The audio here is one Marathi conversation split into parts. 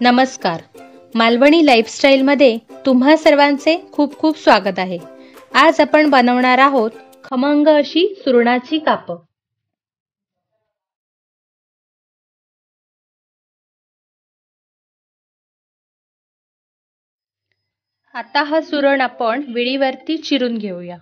नमस्कार, मालवणी लाईफस्टाईलमध्ये तुम्हा सर्वांचे खूप खूप स्वागत आहे। आज आपण बनवणार आहोत खमंग अशी सुरणाची कापं। आता हा सुरण आपण विळीवरती चिरून घेऊया।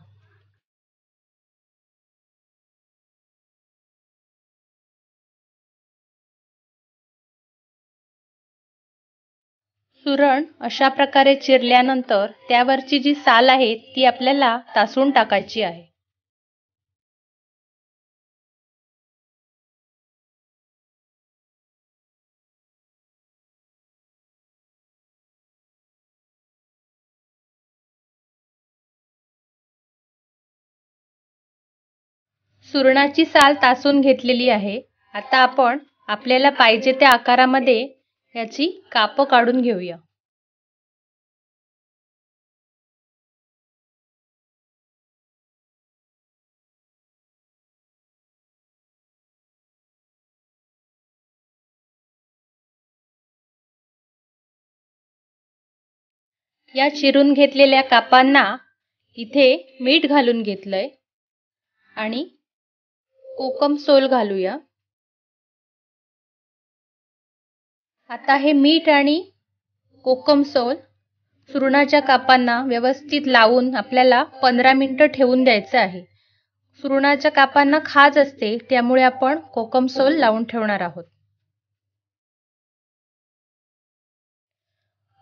सुरण अशा प्रकारे चिरल्यानंतर त्यावरची जी साल आहे ती आपल्याला तासून टाकायची आहे। सुरणाची साल तासून घेतलेली आहे। आता आपण आपल्याला पाहिजे त्या आकारामध्ये याची कापं काढून घेऊया। या चिरून घेतलेल्या कापांना इथे मीठ घालून घेतलंय आणि कोकम सोल घालूया। आता हे मीठ आणि कोकम सोल सुरणाच्या कापांना व्यवस्थित लावून आपल्याला 15 मिनिटं ठेवून द्यायचं आहे। सुरणाच्या कापांना खाज असते, त्यामुळे आपण कोकम सोल लावून ठेवणार आहोत।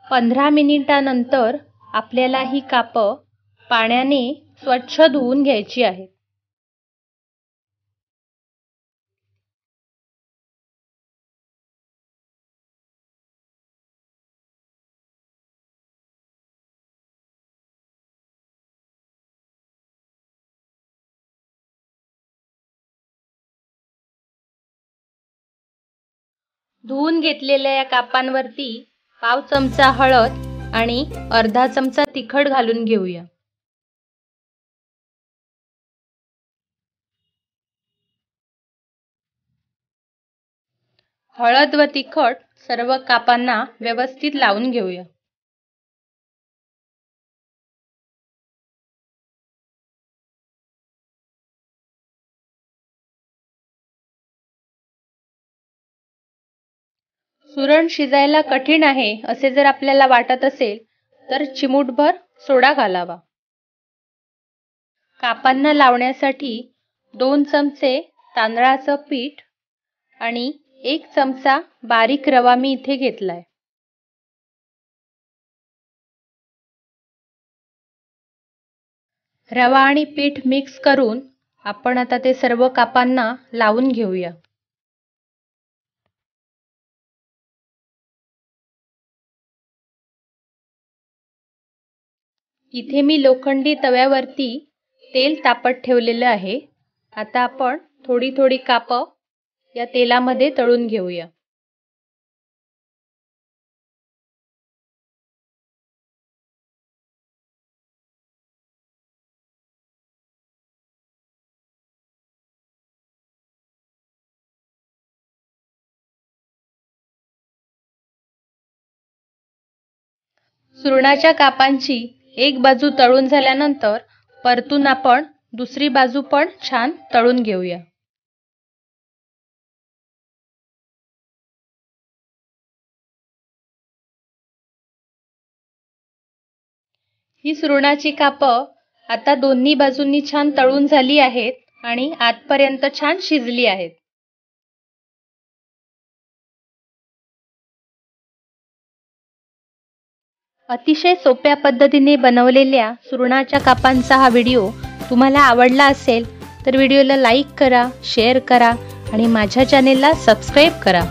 15 मिनिटांनंतर आपल्याला ही कापं पाण्याने स्वच्छ धुवून घ्यायची आहेत। धुवून घेतलेल्या या कापांवरती पाव चमचा हळद आणि अर्धा चमचा तिखट घालून घेऊया। हळद व तिखट सर्व कापांना व्यवस्थित लावून घेऊया। सुरण शिजायला कठीण आहे असे जर आपल्याला वाटत असेल तर चिमूटभर सोडा घालावा। कापांना लावण्यासाठी 2 चमचे तांदळाचं पीठ आणि 1 चमचा बारीक रवा मी इथे घेतलाय। रवा आणि पीठ मिक्स करून आपण आता ते सर्व कापांना लावून घेऊया। इथे मी लोखंडी तव्यावरती तेल तापत ठेवलेलं आहे। आता आपण थोडी थोडी कापं या तेलामध्ये तळून घेऊया। सुरणाच्या कापांची एक बाजू तळून झाल्यानंतर परतून आपण दुसरी बाजू पण छान तळून घेऊया। ही सुरणाची कापं आता दोन्ही बाजूंनी छान तळून झाली आहेत आणि आतपर्यंत छान शिजली आहेत। अतिशय सोप्या पद्धतीने बनवलेल्या सुरणाच्या कापांचा हा व्हिडिओ तुम्हाला आवडला असेल तर व्हिडिओला लाईक करा, शेअर करा आणि माझ्या चॅनेलला सबस्क्राईब करा।